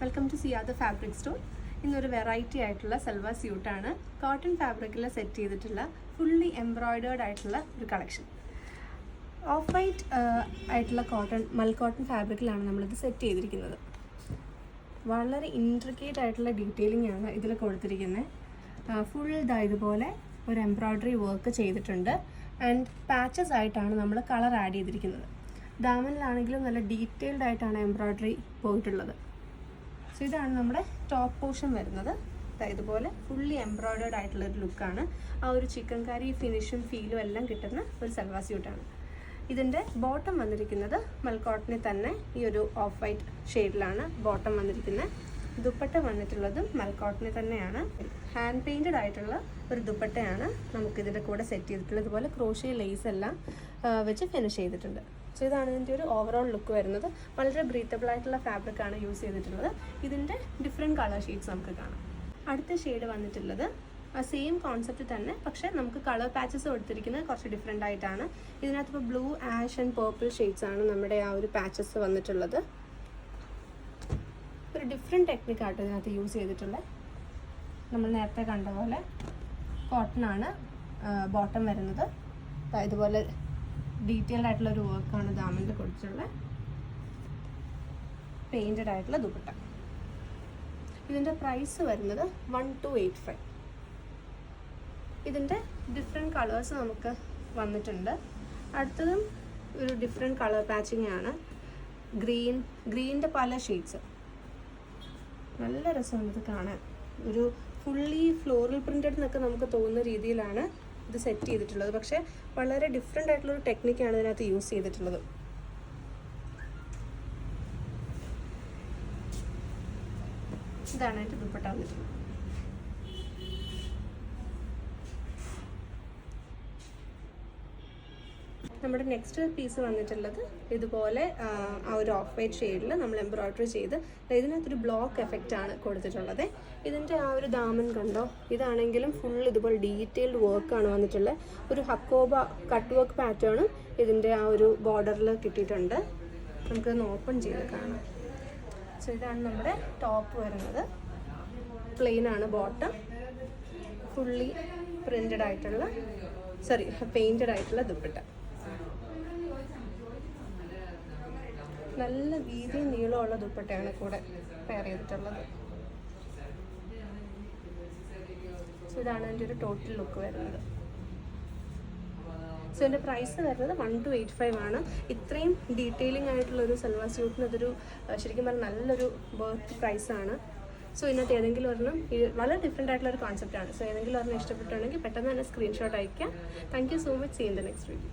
Welcome to Siyada fabric store. ഇന്നൊരു variety ആയിട്ടുള്ള സൽവാർ സ്യൂട്ടാണ്. കോട്ടൺ ഫാബ്രിക്കിൽ സെറ്റ് ചെയ്തിട്ടുള്ള ഫുള്ളി എംബ്രോയിഡേർഡ് ആയിട്ടുള്ള ഒരു കളക്ഷൻ. ഓഫ് വൈറ്റ് ആയിട്ടുള്ള മൽ കോട്ടൺ ഫാബ്രിക്കിലാണ് നമ്മളിത് സെറ്റ് ചെയ്തിരിക്കുന്നത്. വളരെ ഇൻട്രിക്കേറ്റ് ആയിട്ടുള്ള ഡീറ്റെയിലിംഗ് ആണ് ഇതിൽ കൊടുത്തിരിക്കുന്നത്. ഫുൾ ഇതുപോലെ ഒരു എംബ്രോയ്ഡറി വർക്ക് ചെയ്തിട്ടുണ്ട്. ആൻഡ് പാച്ചസ് ആയിട്ടാണ് നമ്മൾ കളർ ആഡ് ചെയ്തിരിക്കുന്നത്. ദാമനിലാണെങ്കിലും നല്ല ഡീറ്റെയിൽഡ് ആയിട്ടാണ് എംബ്രോയ്ഡറി പോയിട്ടുള്ളത്. സോ ഇതാണ് നമ്മുടെ ടോപ്പ് പോർഷൻ വരുന്നത്. ഇതുപോലെ ഫുള്ളി എംബ്രോയ്ഡേർഡ് ആയിട്ടുള്ളൊരു ലുക്കാണ്. ആ ഒരു ചിക്കൻ കറി ഫിനിഷും ഫീലും എല്ലാം കിട്ടുന്ന ഒരു സൽവാർ സ്യൂട്ടാണ്. ഇതിൻ്റെ ബോട്ടം വന്നിരിക്കുന്നത് മൽക്കോട്ടണിൽ തന്നെ ഈ ഒരു ഓഫ് വൈറ്റ് ഷെയ്ഡിലാണ് ബോട്ടം വന്നിരിക്കുന്നത്. ദുപ്പട്ട വന്നിട്ടുള്ളതും മൽക്കോട്ടണിൽ തന്നെയാണ്. ഹാൻഡ് പെയിൻറ്റഡ് ആയിട്ടുള്ള ഒരു ദുപ്പട്ടയാണ് നമുക്കിതിൻ്റെ കൂടെ സെറ്റ് ചെയ്തിട്ടുള്ളത്. ഇതുപോലെ ക്രോഷ്യ ലേസ് എല്ലാം വെച്ച് ഫിനിഷ് ചെയ്തിട്ടുണ്ട്. സോ ഇതാണ് ഇതിൻ്റെ ഒരു ഓവറോൾ ലുക്ക് വരുന്നത്. വളരെ ബ്രീത്തബിൾ ആയിട്ടുള്ള ഫാബ്രിക്കാണ് യൂസ് ചെയ്തിട്ടുള്ളത്. ഇതിൻ്റെ ഡിഫറെൻറ്റ് കളർ ഷെയ്ഡ്സ് നമുക്ക് കാണാം. അടുത്ത ഷെയ്ഡ് വന്നിട്ടുള്ളത് ആ സെയിം കോൺസെപ്റ്റ് തന്നെ, പക്ഷേ നമുക്ക് കളർ പാച്ചസ് കൊടുത്തിരിക്കുന്നത് കുറച്ച് ഡിഫറെൻ്റ് ആയിട്ടാണ്. ഇതിനകത്ത് ഇപ്പോൾ blue, ash and purple shades ആണ് നമ്മുടെ ആ ഒരു പാച്ചസ് വന്നിട്ടുള്ളത്. ഒരു ഡിഫറെൻറ്റ് ടെക്നിക്കായിട്ട് ഇതിനകത്ത് യൂസ് ചെയ്തിട്ടുള്ളത്. നമ്മൾ നേരത്തെ കണ്ട പോലെ കോട്ടൺ ആണ് ബോട്ടം വരുന്നത്. ഇതുപോലെ ഡീറ്റെയിൽഡ് ആയിട്ടുള്ള ഒരു വർക്കാണ് ദാമനിൽ കൊടുത്തിട്ടുള്ള പെയിൻറ്റഡ് ആയിട്ടുള്ള ദുപ്പട്ട. ഇതിൻ്റെ പ്രൈസ് വരുന്നത് 1285. ഇതിൻ്റെ ഡിഫറെൻറ്റ് കളേഴ്സ് നമുക്ക് വന്നിട്ടുണ്ട്. അടുത്തതും ഒരു ഡിഫറെൻറ്റ് കളർ പാച്ചിങ് ആണ്. ഗ്രീനിൻ്റെ പല ഷെയ്ഡ്സ്. നല്ല രസമുണ്ട് ഇത് കാണാൻ. ഒരു ഫുള്ളി ഫ്ലോറൽ പ്രിൻറ്റഡ് എന്നൊക്കെ നമുക്ക് തോന്നുന്ന രീതിയിലാണ് ഇത് സെറ്റ് ചെയ്തിട്ടുള്ളത്. പക്ഷേ വളരെ ഡിഫറെൻ്റ് ആയിട്ടുള്ളൊരു ടെക്നിക്കാണ് ഇതിനകത്ത് യൂസ് ചെയ്തിട്ടുള്ളത്. ഇതാണ് അതിൻ്റെ ദുപ്പട്ട വന്നിട്ടുള്ളത്. നമ്മുടെ നെക്സ്റ്റ് പീസ് വന്നിട്ടുള്ളത് ഇതുപോലെ ആ ഒരു ഓഫ് വൈറ്റ് ഷെയ്ഡിൽ നമ്മൾ എംബ്രോയ്ഡറി ചെയ്ത് ഇതിനകത്തൊരു ബ്ലോക്ക് എഫക്റ്റ് ആണ് കൊടുത്തിട്ടുള്ളത്. ഇതിൻ്റെ ആ ഒരു ദാമൻ കണ്ടോ, ഇതാണെങ്കിലും ഫുൾ ഇതുപോലെ ഡീറ്റെയിൽഡ് വർക്കാണ് വന്നിട്ടുള്ളത്. ഒരു ഹക്കോബ കട്ട് വർക്ക് പാറ്റേണും ഇതിൻ്റെ ആ ഒരു ബോർഡറിൽ കിട്ടിയിട്ടുണ്ട്. നമുക്കൊന്ന് ഓപ്പൺ ചെയ്ത് കാണാം. സോ ഇതാണ് നമ്മുടെ ടോപ്പ് വരുന്നത്. പ്ലെയിൻ ആണ് ബോട്ടം. ഫുള്ളി പ്രിൻറ്റഡ് ആയിട്ടുള്ള പെയിൻറ്റഡ് ആയിട്ടുള്ള ദുപ്പട്ട. നല്ല വീതിയും നീളമുള്ള ദുപ്പട്ടയാണ് കൂടെ പെയർ ചെയ്തിട്ടുള്ളത്. സോ ഇതാണ് എൻ്റെ ഒരു ടോട്ടൽ ലുക്ക് വരുന്നത്. സോ എൻ്റെ പ്രൈസ് വരുന്നത് 1285 ആണ്. ഇത്രയും ഡീറ്റെയിലിംഗ് ആയിട്ടുള്ളൊരു സൽവാർ സ്യൂട്ടിന് അതൊരു ശരിക്കും പറഞ്ഞാൽ നല്ലൊരു വർത്ത് പ്രൈസാണ്. സോ ഇതിനകത്ത് ഏതെങ്കിലും ഒരെണ്ണം വളരെ ഡിഫറെൻ്റ് ആയിട്ടുള്ള ഒരു കോൺസെപ്റ്റാണ്. സോ ഏതെങ്കിലും ഒരെണ്ണം ഇഷ്ടപ്പെട്ടുണ്ടെങ്കിൽ പെട്ടെന്ന് തന്നെ സ്ക്രീൻഷോട്ട് അയക്കാം. Thank you so much. See in the next video.